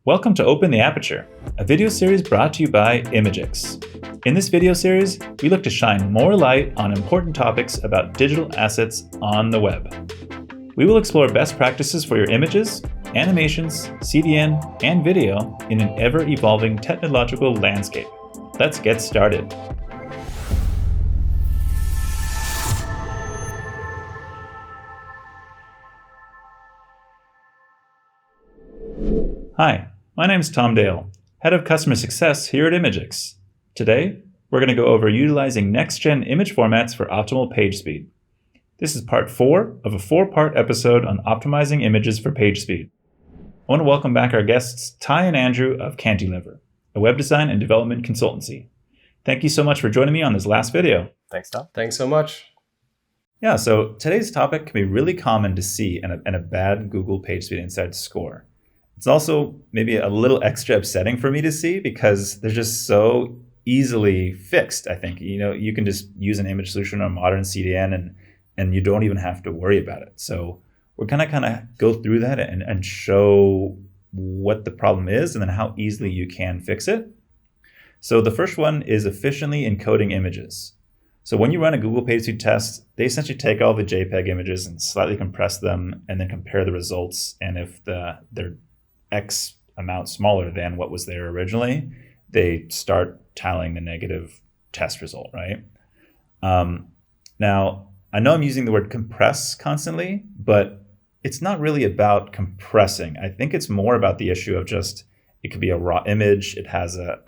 Welcome to Open the Aperture, a video series brought to you by Imgix. In this video series, we look to shine more light on important topics about digital assets on the web. We will explore best practices for your images, animations, CDN, and video in an ever-evolving technological landscape. Let's get started. Hi, my name is Tom Dale, Head of Customer Success here at Imgix. Today, we're going to go over utilizing next-gen image formats for optimal page speed. This is part 4 of a 4-part episode on optimizing images for page speed. I want to welcome back our guests, Ty and Andrew of Cantilever, a web design and development consultancy. Thank you so much for joining me on this last video. Thanks, Tom. Thanks so much. Yeah, so today's topic can be really common to see in a bad Google PageSpeed Insights score. It's also maybe a little extra upsetting for me to see because they're just so easily fixed, I think. You can just use an image solution or a modern CDN and you don't even have to worry about it. So we're going to kind of go through that and show what the problem is and then how easily you can fix it. So the first one is efficiently encoding images. So when you run a Google PageSpeed test, they essentially take all the JPEG images and slightly compress them and then compare the results. And if they're X amount smaller than what was there originally, they start tallying the negative test result, right? Now, I know I'm using the word compress constantly, but it's not really about compressing. I think it's more about the issue of just, it could be a raw image, it has a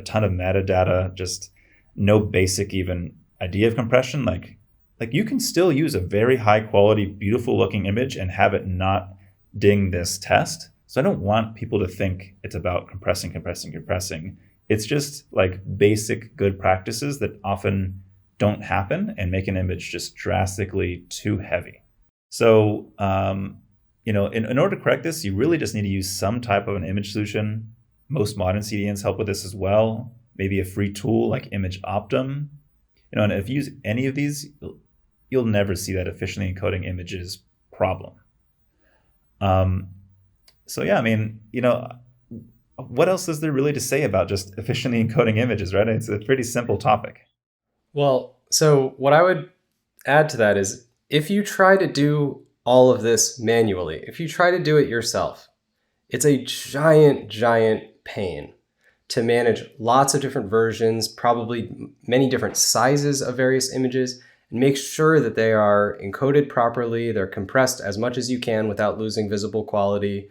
ton of metadata, just no basic even idea of compression. Like you can still use a very high quality, beautiful looking image and have it not ding this test. So I don't want people to think it's about compressing. It's just like basic good practices that often don't happen and make an image just drastically too heavy. So, in order to correct this, you really just need to use some type of an image solution. Most modern CDNs help with this as well. Maybe a free tool like Image Optum. And if you use any of these, you'll never see that efficiently encoding images problem. So yeah, what else is there really to say about just efficiently encoding images, right? It's a pretty simple topic. Well, so what I would add to that is if you try to do all of this manually, if you try to do it yourself, it's a giant pain to manage lots of different versions, probably many different sizes of various images, and make sure that they are encoded properly, they're compressed as much as you can without losing visible quality.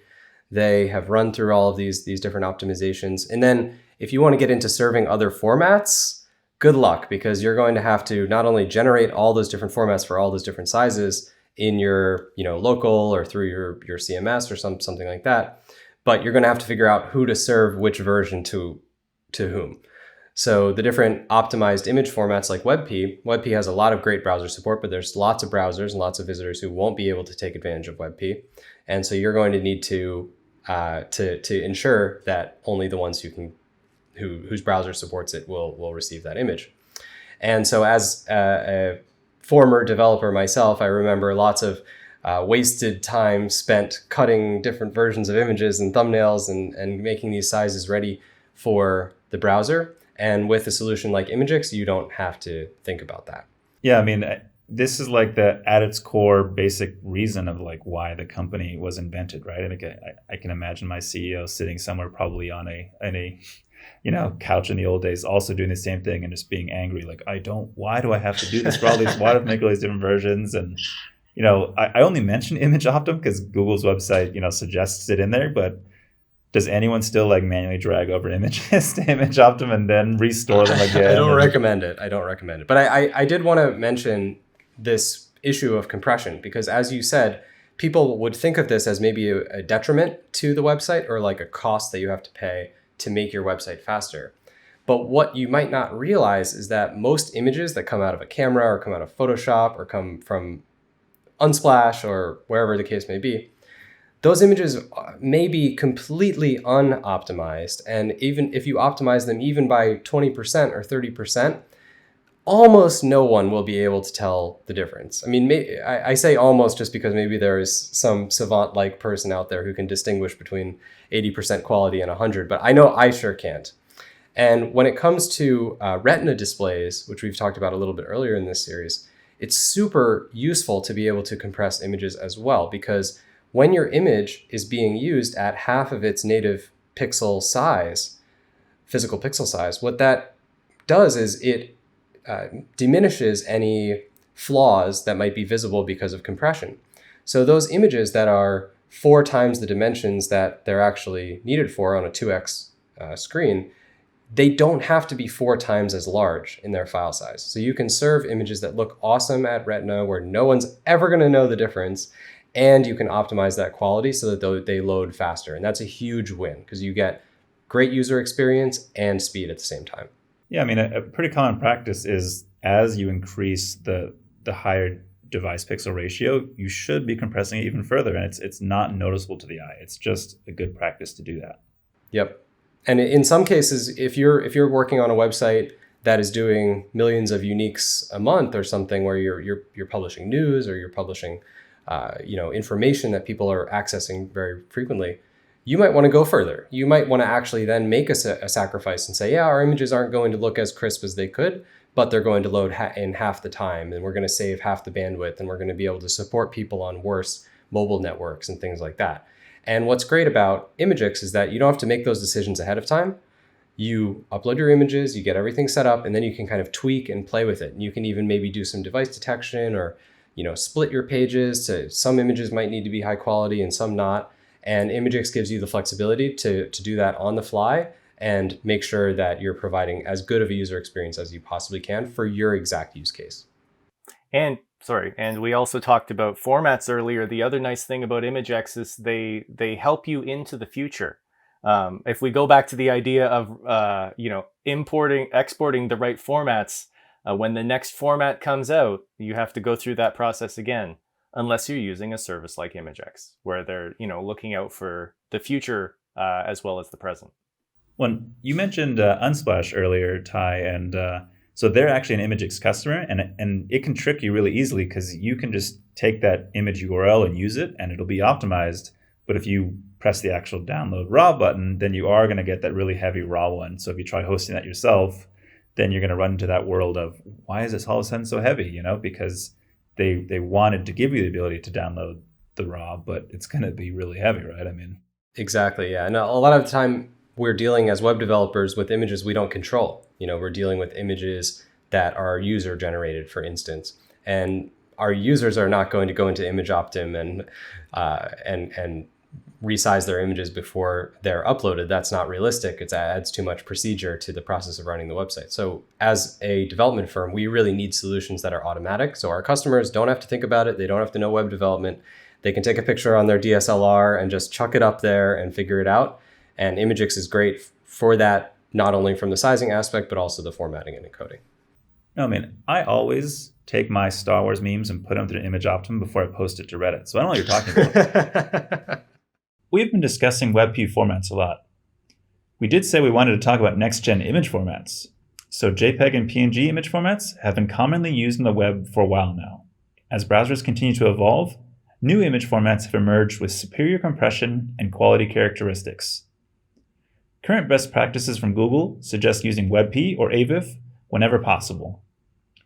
They have run through all of these different optimizations. And then if you want to get into serving other formats, good luck, because you're going to have to not only generate all those different formats for all those different sizes in your local or through your CMS or something like that, but you're going to have to figure out who to serve which version to whom. So the different optimized image formats like WebP has a lot of great browser support, but there's lots of browsers and lots of visitors who won't be able to take advantage of WebP. And so you're going to need to ensure that only the ones whose browser supports it will receive that image. And so as a former developer myself, I remember lots of wasted time spent cutting different versions of images and thumbnails and making these sizes ready for the browser. And with a solution like Imgix, you don't have to think about that. Yeah, this is like at its core basic reason of like why the company was invented, right? I can imagine my CEO sitting somewhere probably on a couch in the old days, also doing the same thing and just being angry, like why do I have to do this for all these? Why do I make all these different versions? And I only mention Image Optum because Google's website suggests it in there, but does anyone still like manually drag over images to Image Optum and then restore them again? I don't recommend it. But I did want to mention this issue of compression because, as you said, people would think of this as maybe a detriment to the website or like a cost that you have to pay to make your website faster. But what you might not realize is that most images that come out of a camera or come out of Photoshop or come from Unsplash or wherever the case may be, those images may be completely unoptimized. And even if you optimize them even by 20% or 30%, almost no one will be able to tell the difference. I mean, I say almost just because maybe there is some savant-like person out there who can distinguish between 80% quality and 100, but I know I sure can't. And when it comes to retina displays, which we've talked about a little bit earlier in this series, it's super useful to be able to compress images as well, because when your image is being used at half of its native pixel size, physical pixel size, what that does is it diminishes any flaws that might be visible because of compression. So those images that are 4 times the dimensions that they're actually needed for on a 2x screen, they don't have to be 4 times as large in their file size. So you can serve images that look awesome at Retina where no one's ever going to know the difference, and you can optimize that quality so that they load faster. And that's a huge win because you get great user experience and speed at the same time. Yeah, I mean, a pretty common practice is as you increase the higher device pixel ratio, you should be compressing it even further, and it's not noticeable to the eye. It's just a good practice to do that. Yep. And in some cases, if you're working on a website that is doing millions of uniques a month or something, where you're publishing news or you're publishing information that people are accessing very frequently, you might want to go further. You might want to actually then make a sacrifice and say, yeah, our images aren't going to look as crisp as they could, but they're going to load in half the time, and we're going to save half the bandwidth, and we're going to be able to support people on worse mobile networks and things like that. And what's great about Imgix is that you don't have to make those decisions ahead of time. You upload your images, you get everything set up, and then you can kind of tweak and play with it. And you can even maybe do some device detection or, split your pages to some images might need to be high quality and some not. And Imgix gives you the flexibility to do that on the fly and make sure that you're providing as good of a user experience as you possibly can for your exact use case. And we also talked about formats earlier. The other nice thing about Imgix is they help you into the future. If we go back to the idea of exporting the right formats, when the next format comes out, you have to go through that process again, unless you're using a service like Imgix, where they're looking out for the future as well as the present. When you mentioned Unsplash earlier, Ty, and so they're actually an Imgix customer, and it can trick you really easily because you can just take that image URL and use it, and it'll be optimized. But if you press the actual download raw button, then you are going to get that really heavy raw one. So if you try hosting that yourself, then you're going to run into that world of, why is this all of a sudden so heavy? Because they wanted to give you the ability to download the raw, but it's going to be really heavy, right? I mean, exactly, yeah. And a lot of the time we're dealing as web developers with images we don't control. We're dealing with images that are user generated, for instance, and our users are not going to go into ImageOptim and resize their images before they're uploaded. That's not realistic. It adds too much procedure to the process of running the website. So as a development firm, we really need solutions that are automatic. So our customers don't have to think about it. They don't have to know web development. They can take a picture on their DSLR and just chuck it up there and figure it out. And Imgix is great for that, not only from the sizing aspect, but also the formatting and encoding. No, I mean, I always take my Star Wars memes and put them through ImageOptim before I post it to Reddit. So I don't know what you're talking about. We've been discussing WebP formats a lot. We did say we wanted to talk about next-gen image formats. So JPEG and PNG image formats have been commonly used in the web for a while now. As browsers continue to evolve, new image formats have emerged with superior compression and quality characteristics. Current best practices from Google suggest using WebP or AVIF whenever possible.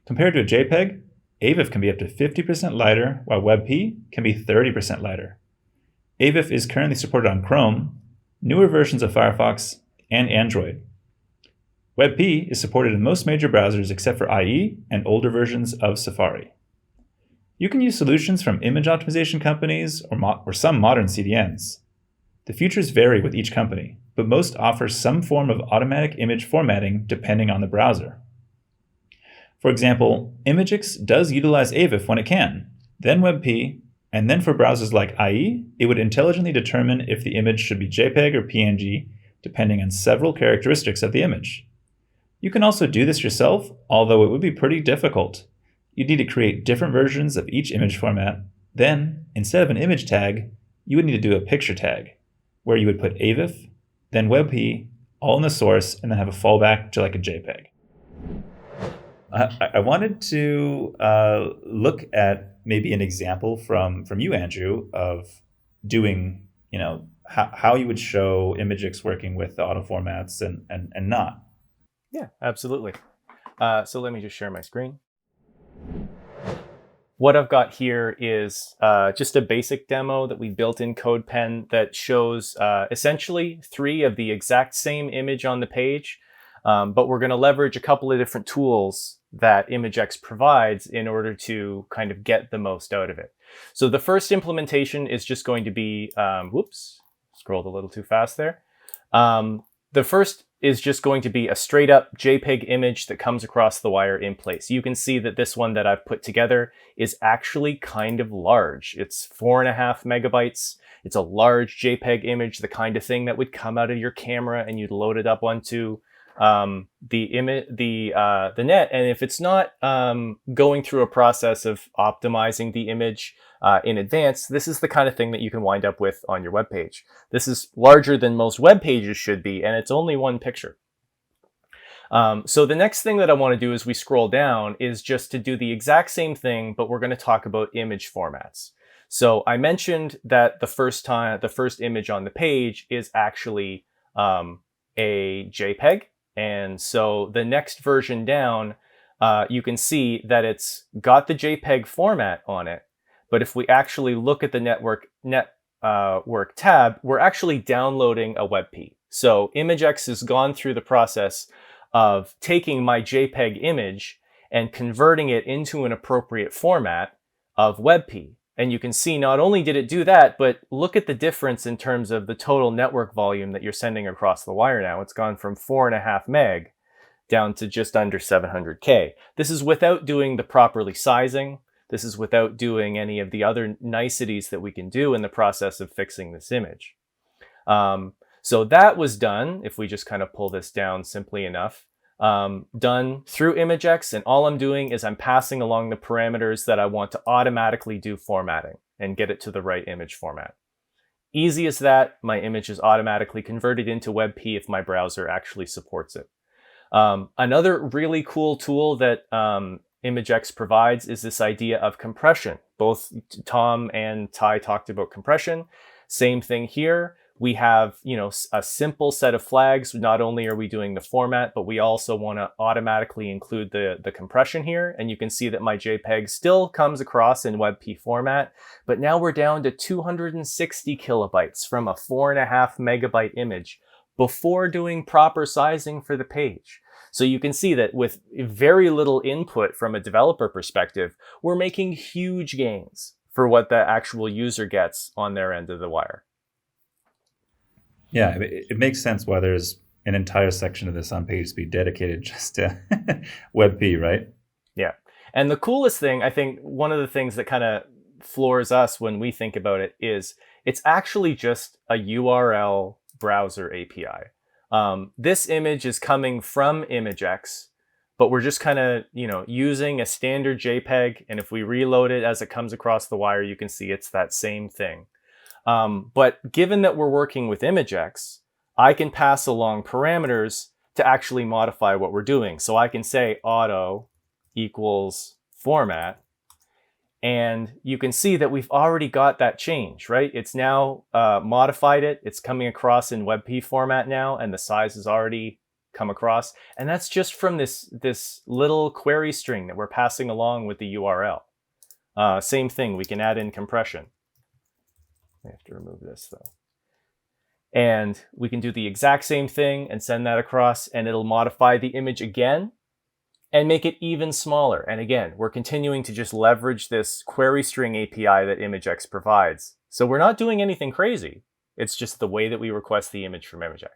Compared to a JPEG, AVIF can be up to 50% lighter, while WebP can be 30% lighter. AVIF is currently supported on Chrome, newer versions of Firefox, and Android. WebP is supported in most major browsers except for IE and older versions of Safari. You can use solutions from image optimization companies or some modern CDNs. The features vary with each company, but most offer some form of automatic image formatting depending on the browser. For example, Imgix does utilize AVIF when it can, then WebP, and then for browsers like IE, it would intelligently determine if the image should be JPEG or PNG, depending on several characteristics of the image. You can also do this yourself, although it would be pretty difficult. You'd need to create different versions of each image format. Then, instead of an image tag, you would need to do a picture tag, where you would put AVIF, then WebP, all in the source, and then have a fallback to like a JPEG. I wanted to look at maybe an example from you, Andrew, of doing, how you would show Imgix working with the auto formats and not. Yeah, absolutely. So let me just share my screen. What I've got here is just a basic demo that we built in CodePen that shows essentially 3 of the exact same image on the page, but we're going to leverage a couple of different tools that Imgix provides in order to kind of get the most out of it. So the first implementation is just going to be, whoops, scrolled a little too fast there. The first is just going to be a straight up JPEG image that comes across the wire in place. You can see that this one that I've put together is actually kind of large. It's 4.5 megabytes. It's a large JPEG image, the kind of thing that would come out of your camera and you'd load it up onto the net. And if it's not going through a process of optimizing the image in advance, this is the kind of thing that you can wind up with on your web page. This is larger than most web pages should be, and it's only one picture. So the next thing that I want to do as we scroll down is just to do the exact same thing, but we're going to talk about image formats. So I mentioned that the first image on the page is actually a JPEG. And so the next version down, you can see that it's got the JPEG format on it. But if we actually look at the network tab, we're actually downloading a WebP. So Imgix has gone through the process of taking my JPEG image and converting it into an appropriate format of WebP. And you can see not only did it do that, but look at the difference in terms of the total network volume that you're sending across the wire now. It's gone from 4.5 meg down to just under 700K. This is without doing the properly sizing. This is without doing any of the other niceties that we can do in the process of fixing this image. So that was done, if we just kind of pull this down simply enough, done through Imgix, and all I'm doing is I'm passing along the parameters that I want to automatically do formatting and get it to the right image format. Easy as that. My image is automatically converted into WebP if my browser actually supports it. Another really cool tool that Imgix provides is this idea of compression. Both Tom and Ty talked about compression. Same thing here. We have, a simple set of flags. Not only are we doing the format, but we also want to automatically include the compression here. And you can see that my JPEG still comes across in WebP format, but now we're down to 260 kilobytes from a 4.5 megabyte image before doing proper sizing for the page. So you can see that with very little input from a developer perspective, we're making huge gains for what the actual user gets on their end of the wire. Yeah, it makes sense why there's an entire section of this on PageSpeed dedicated just to WebP, right? Yeah. And the coolest thing, I think one of the things that kind of floors us when we think about it is it's actually just a URL browser API. This image is coming from Imgix, but we're just kind of, using a standard JPEG. And if we reload it as it comes across the wire, you can see it's that same thing. But given that we're working with Imgix, I can pass along parameters to actually modify what we're doing. So I can say auto equals format, and you can see that we've already got that change, right? It's now modified it. It's coming across in WebP format now, and the size has already come across. And that's just from this little query string that we're passing along with the URL. Same thing, we can add in compression. I have to remove this though. And we can do the exact same thing and send that across, and it'll modify the image again and make it even smaller. And again, we're continuing to just leverage this query string API that Imgix provides. So we're not doing anything crazy. It's just the way that we request the image from Imgix.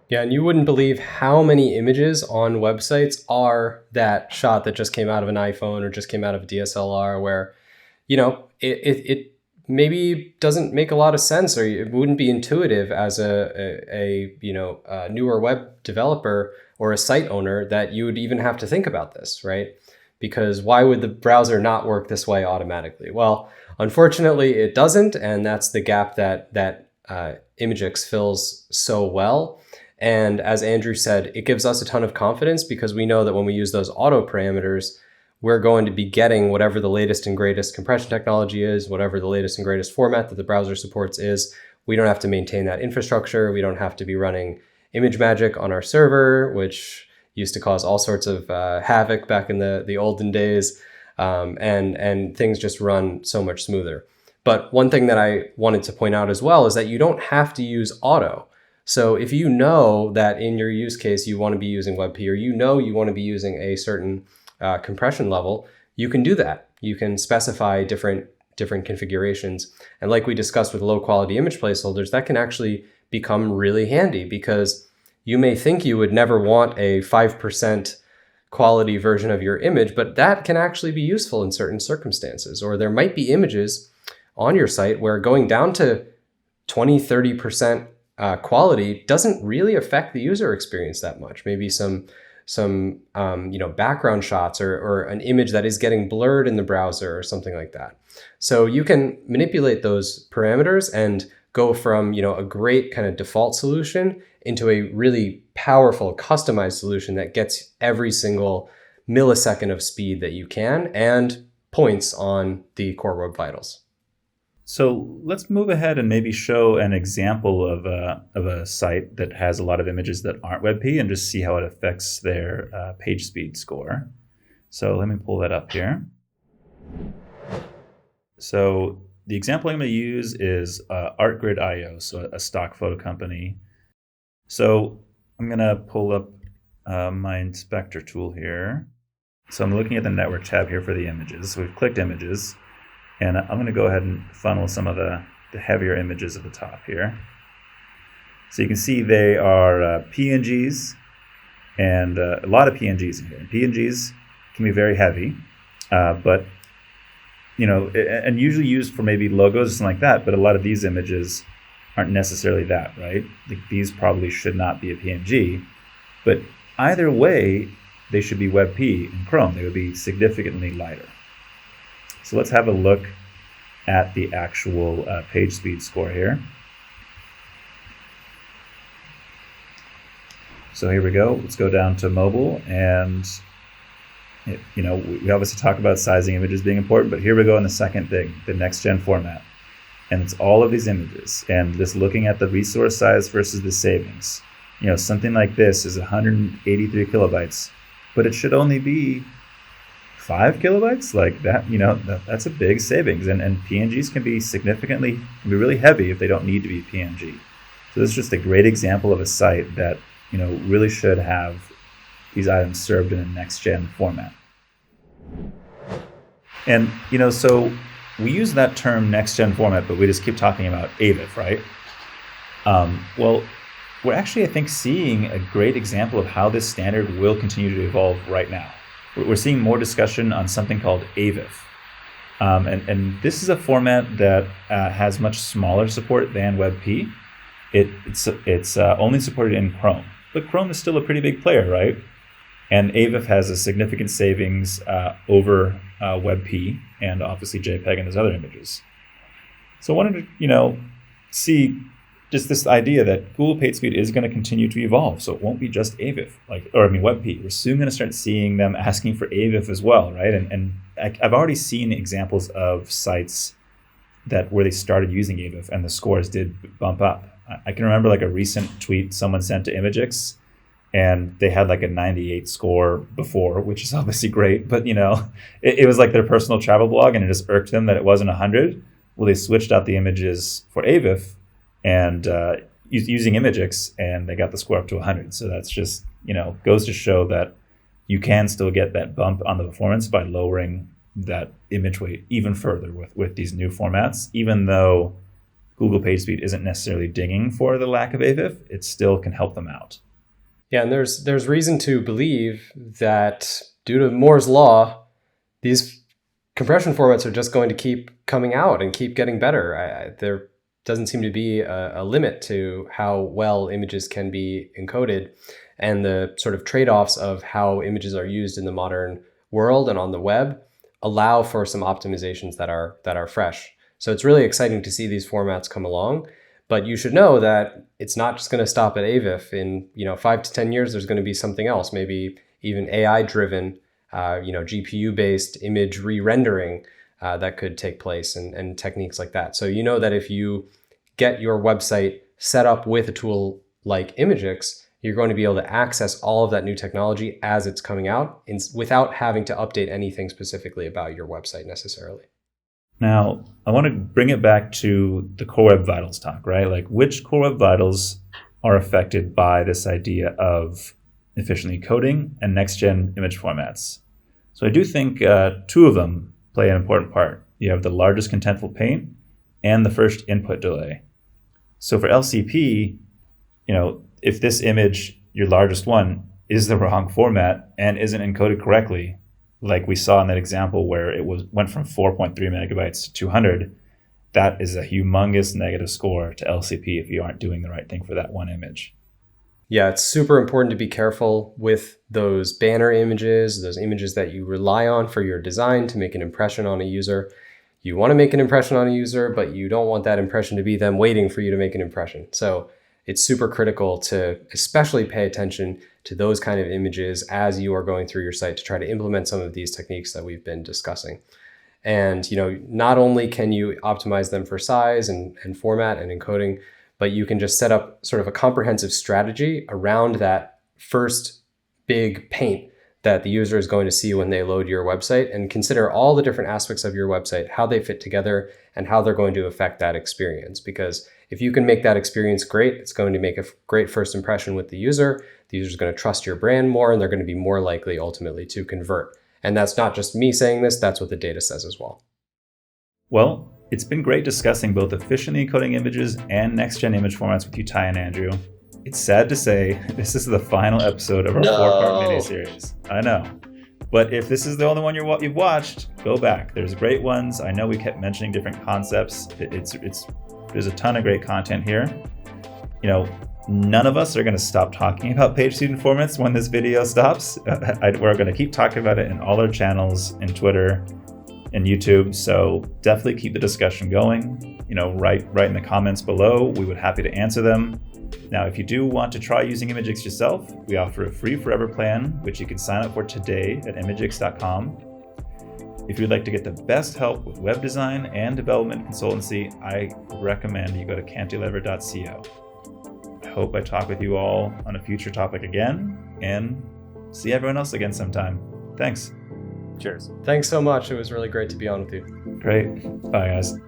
Yeah, and you wouldn't believe how many images on websites are that shot that just came out of an iPhone or just came out of a DSLR where, it maybe doesn't make a lot of sense, or it wouldn't be intuitive as a newer web developer or a site owner that you would even have to think about this, right? Because why would the browser not work this way automatically? Well, unfortunately, it doesn't, and that's the gap that Imgix fills so well. And as Andrew said, it gives us a ton of confidence because we know that when we use those auto parameters, we're going to be getting whatever the latest and greatest compression technology is, whatever the latest and greatest format that the browser supports is. We don't have to maintain that infrastructure. We don't have to be running ImageMagick on our server, which used to cause all sorts of havoc back in the olden days. And things just run so much smoother. But one thing that I wanted to point out as well is that you don't have to use auto. So if you know that in your use case you want to be using WebP, or you know you want to be using a certain compression level, you can do that. You can specify different configurations. And like we discussed with low quality image placeholders, that can actually become really handy because you may think you would never want a 5% quality version of your image, but that can actually be useful in certain circumstances. Or there might be images on your site where going down to 20, 30% quality doesn't really affect the user experience that much. Maybe some background shots or an image that is getting blurred in the browser or something like that. So you can manipulate those parameters and go from a great kind of default solution into a really powerful customized solution that gets every single millisecond of speed that you can and points on the core web vitals. So let's move ahead and maybe show an example of a site that has a lot of images that aren't WebP and just see how it affects their page speed score. So let me pull that up here. So the example I'm going to use is ArtGrid.io, so a stock photo company. So I'm going to pull up my inspector tool here. So I'm looking at the network tab here for the images. So we've clicked images. And I'm going to go ahead and funnel some of the heavier images at the top here. So you can see they are PNGs and a lot of PNGs in here. And PNGs can be very heavy, but and usually used for maybe logos or something like that. But a lot of these images aren't necessarily that, right? Like these probably should not be a PNG, but either way, they should be WebP in Chrome. They would be significantly lighter. So let's have a look at the actual page speed score here. So here we go. Let's go down to mobile, and we obviously talk about sizing images being important, but here we go in the second thing, the next gen format. And it's all of these images, and just looking at the resource size versus the savings. Something like this is 183 kilobytes, but it should only be 5 kilobytes, like that. That's a big savings, and PNGs can be really heavy if they don't need to be PNG. So this is just a great example of a site that really should have these items served in a next gen format. And so we use that term next gen format, but we just keep talking about AVIF, right? Well, we're actually, I think, seeing a great example of how this standard will continue to evolve right now. We're seeing more discussion on something called AVIF. And this is a format that has much smaller support than WebP. It's only supported in Chrome, but Chrome is still a pretty big player, right? And AVIF has a significant savings over WebP and obviously JPEG and those other images. So I wanted to, see just this idea that Google PageSpeed is going to continue to evolve. So it won't be just AVIF, WebP. We're soon going to start seeing them asking for AVIF as well, right? And I've already seen examples of sites where they started using AVIF and the scores did bump up. I can remember a recent tweet someone sent to Imgix, and they had a 98 score before, which is obviously great, but it was like their personal travel blog, and it just irked them that it wasn't 100. Well, they switched out the images for AVIF and using Imgix, and they got the score up to 100. So that's just, goes to show that you can still get that bump on the performance by lowering that image weight even further with these new formats. Even though Google PageSpeed isn't necessarily dinging for the lack of AVIF, it still can help them out. Yeah, and there's reason to believe that due to Moore's law, these compression formats are just going to keep coming out and keep getting better. There doesn't seem to be a limit to how well images can be encoded, and the sort of trade-offs of how images are used in the modern world and on the web allow for some optimizations that are fresh. So it's really exciting to see these formats come along. But you should know that it's not just going to stop at AVIF. In 5 to 10 years, there's going to be something else, maybe even AI-driven, GPU-based image re-rendering that could take place, and techniques like that. So you know that if you get your website set up with a tool like Imgix, you're going to be able to access all of that new technology as it's coming out without having to update anything specifically about your website necessarily. Now, I want to bring it back to the Core Web Vitals talk, right? Like, which Core Web Vitals are affected by this idea of efficiently coding and next-gen image formats? So I do think two of them play an important part. You have the largest contentful paint and the first input delay. So for LCP, if this image, your largest one, is the wrong format and isn't encoded correctly, like we saw in that example where it went from 4.3 megabytes to 200, that is a humongous negative score to LCP if you aren't doing the right thing for that one image. Yeah, it's super important to be careful with those banner images, those images that you rely on for your design to make an impression on a user. You want to make an impression on a user, but you don't want that impression to be them waiting for you to make an impression. So it's super critical to especially pay attention to those kind of images as you are going through your site to try to implement some of these techniques that we've been discussing. And not only can you optimize them for size and format and encoding, but you can just set up sort of a comprehensive strategy around that first big paint that the user is going to see when they load your website, and consider all the different aspects of your website, how they fit together, and how they're going to affect that experience. Because if you can make that experience great, it's going to make a great first impression with the user. The user is going to trust your brand more, and they're going to be more likely ultimately to convert. And that's not just me saying this, that's what the data says as well. Well, it's been great discussing both efficiently encoding images and next-gen image formats with you, Ty and Andrew. It's sad to say this is the final episode of our 4-part mini-series. I know. But if this is the only one you've watched, go back. There's great ones. I know we kept mentioning different concepts. There's a ton of great content here. None of us are going to stop talking about page speed and formats when this video stops. We're going to keep talking about it in all our channels, in Twitter, and YouTube. So definitely keep the discussion going. Write in the comments below. We would be happy to answer them. Now, if you do want to try using Imgix yourself, we offer a free forever plan, which you can sign up for today at imgix.com. If you'd like to get the best help with web design and development consultancy, I recommend you go to cantilever.co. I hope I talk with you all on a future topic again, and see everyone else again sometime. Thanks. Cheers. Thanks so much. It was really great to be on with you. Great. Bye, guys.